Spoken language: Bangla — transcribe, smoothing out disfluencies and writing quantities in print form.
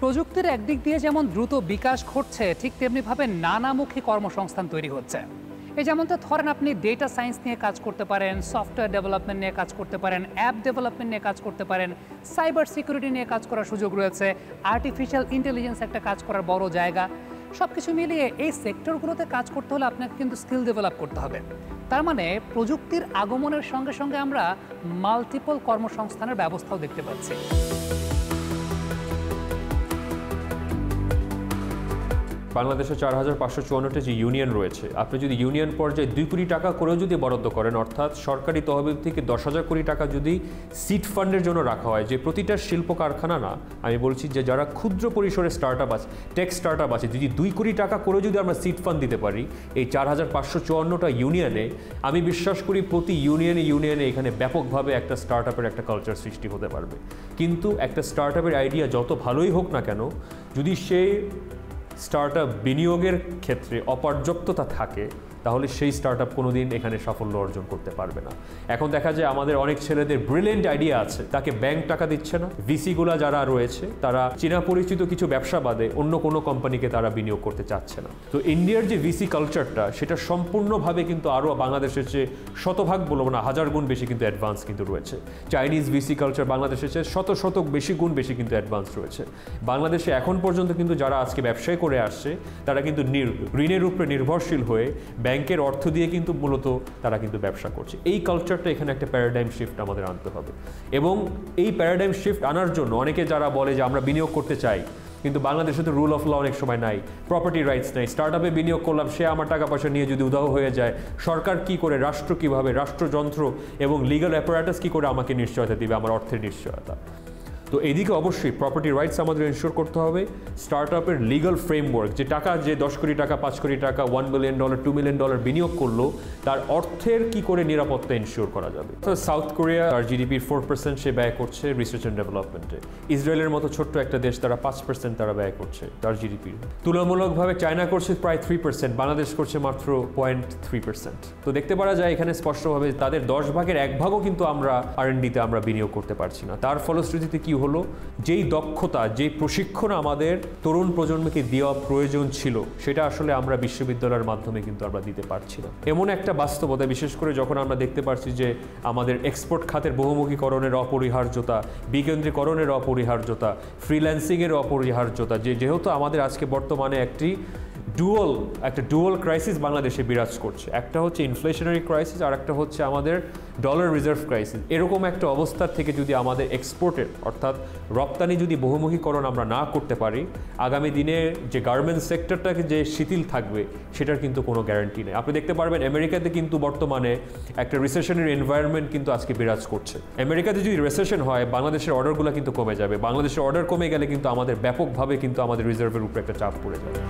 প্রযুক্তির একদিক দিয়ে যেমন দ্রুত বিকাশ ঘটছে, ঠিক তেমনিভাবে নানামুখী কর্মসংস্থান তৈরি হচ্ছে। এই যেমনটা ধরেন আপনি ডেটা সায়েন্স নিয়ে কাজ করতে পারেন, সফটওয়্যার ডেভেলপমেন্ট নিয়ে কাজ করতে পারেন, অ্যাপ ডেভেলপমেন্ট নিয়ে কাজ করতে পারেন, সাইবার সিকিউরিটি নিয়ে কাজ করার সুযোগ রয়েছে, আর্টিফিশিয়াল ইন্টেলিজেন্স একটা কাজ করার বড় জায়গা। সব কিছু মিলিয়ে এই সেক্টরগুলোতে কাজ করতে হলে আপনাকে কিন্তু স্কিল ডেভেলপ করতে হবে। তার মানে প্রযুক্তির আগমনের সঙ্গে সঙ্গে আমরা মাল্টিপল কর্মসংস্থানের ব্যবস্থাও দেখতে পাচ্ছি। বাংলাদেশে 4554টি যে ইউনিয়ন রয়েছে, আপনি যদি ইউনিয়ন পর্যায়ে 2 কোটি টাকা করেও যদি বরাদ্দ করেন, অর্থাৎ সরকারি তহবিল থেকে 10,000 কোটি টাকা যদি সিড ফান্ডের জন্য রাখা হয়, যে প্রতিটা শিল্প কারখানা না, আমি বলছি যে যারা ক্ষুদ্র পরিসরে স্টার্টআপ আছে, টেক স্টার্টআপ আছে, যদি 2 কোটি টাকা করেও যদি আমরা সিড ফান্ড দিতে পারি এই 4554টা ইউনিয়নে, আমি বিশ্বাস করি প্রতি ইউনিয়নে এখানে ব্যাপকভাবে একটা স্টার্টআপের একটা কালচার সৃষ্টি হতে পারবে। কিন্তু একটা স্টার্টআপের আইডিয়া যত ভালোই হোক না কেন, যদি সেই স্টার্টআপ বিনিয়োগের ক্ষেত্রে অপর্যাপ্ততা থাকে, তাহলে সেই স্টার্টআপ কোনোদিন এখানে সাফল্য অর্জন করতে পারবে না। এখন দেখা যায় আমাদের অনেক ছেলেদের ব্রিলিয়েন্ট আইডিয়া আছে, তাকে ব্যাংক টাকা দিচ্ছে না, ভিসিগুলা যারা রয়েছে তারা চীনা পরিচিত কিছু ব্যবসা বাদে অন্য কোনো কোম্পানিকে তারা বিনিয়োগ করতে চাচ্ছে না। তো ইন্ডিয়ার যে ভিসি কালচারটা, সেটা সম্পূর্ণভাবে কিন্তু আরও বাংলাদেশের চেয়ে শতভাগ বলবো না, 1000 গুণ বেশি কিন্তু অ্যাডভান্স কিন্তু রয়েছে। চাইনিজ ভিসি কালচার বাংলাদেশের চেয়ে শত বেশি গুণ বেশি কিন্তু অ্যাডভান্স রয়েছে। বাংলাদেশে এখন পর্যন্ত কিন্তু যারা আজকে ব্যবসায় করে আসছে, তারা কিন্তু ঋণের উপরে নির্ভরশীল হয়ে ব্যাংকের অর্থ দিয়ে কিন্তু মূলত তারা কিন্তু ব্যবসা করছে। এই কালচারটা এখানে একটা প্যারাডাইম শিফট আমাদের আনতে হবে। এবং এই প্যারাডাইম শিফট আনার জন্য অনেকে যারা বলে যে আমরা বিনিয়োগ করতে চাই, কিন্তু বাংলাদেশে তো রুল অফ ল অনেক সময় নাই, প্রপার্টি রাইটস নাই, স্টার্টআপে বিনিয়োগ করলাম, সে আমার টাকা পয়সা নিয়ে যদি উধাও হয়ে যায়, সরকার কি করে, রাষ্ট্র কীভাবে, রাষ্ট্রযন্ত্র এবং লিগাল অ্যাপারেটাস কী করে আমাকে নিশ্চয়তা দিবে, আমার অর্থের নিশ্চয়তা। তো এদিকে অবশ্যই প্রপার্টি রাইটস আমাদের এনশিওর করতে হবে। স্টার্টআপের লিগাল ফ্রেমওয়ার্ক, যে টাকা, যে 10 কোটি টাকা, 5 কোটি টাকা, $1 মিলিয়ন, $2 মিলিয়ন বিনিয়োগ করলো, তার অর্থের কি করে নিরাপত্তা এনশিওর করা যাবে। তো সাউথ কোরিয়া তার জিডিপির 4% সে ব্যয় করছে রিসার্চ অ্যান্ড ডেভেলপমেন্টে। ইসরায়েলের মতো ছোট্ট একটা দেশ, তারা 5% তারা ব্যয় করছে তার জিডিপির। তুলনামূলকভাবে চায়না করছে প্রায় 3%, বাংলাদেশ করছে মাত্র 0.3%। তো দেখতে পারা যায় এখানে স্পষ্টভাবে তাদের 10 ভাগের 1 ভাগও কিন্তু আমরা R&Dতে আমরা বিনিয়োগ করতে পারছি না। তার ফলশ্রুতিতে কি হলো, যেই দক্ষতা, যেই প্রশিক্ষণ আমাদের তরুণ প্রজন্মকে দেওয়া প্রয়োজন ছিল, সেটা আসলে আমরা বিশ্ববিদ্যালয়ের মাধ্যমে কিন্তু আমরা দিতে পারছি না। এমন একটা বাস্তবতা, বিশেষ করে যখন আমরা দেখতে পাচ্ছি যে আমাদের এক্সপোর্ট খাতের বহুমুখীকরণের অপরিহার্যতা, বিকেন্দ্রীকরণের অপরিহার্যতা, ফ্রিল্যান্সিংয়ের অপরিহার্যতা, যেহেতু আমাদের আজকে বর্তমানে একটা ডুয়াল ক্রাইসিস বাংলাদেশে বিরাজ করছে। একটা হচ্ছে ইনফ্লেশনারি ক্রাইসিস, আর একটা হচ্ছে আমাদের ডলার রিজার্ভ ক্রাইসিস। এরকম একটা অবস্থা থেকে যদি আমাদের এক্সপোর্টের অর্থাৎ রপ্তানি যদি বহুমুখীকরণ আমরা না করতে পারি, আগামী দিনে যে গার্মেন্টস সেক্টরটাকে যে শিথিল থাকবে, সেটার কিন্তু কোনো গ্যারান্টি নেই। আপনি দেখতে পারবেন আমেরিকাতে কিন্তু বর্তমানে একটা রিসেশনের এনভায়রনমেন্ট কিন্তু আজকে বিরাজ করছে। আমেরিকাতে যদি রিসেশন হয়, বাংলাদেশের অর্ডারগুলো কিন্তু কমে যাবে। বাংলাদেশের অর্ডার কমে গেলে কিন্তু আমাদের ব্যাপকভাবে কিন্তু আমাদের রিজার্ভের উপরে একটা চাপ পড়ে যাবে।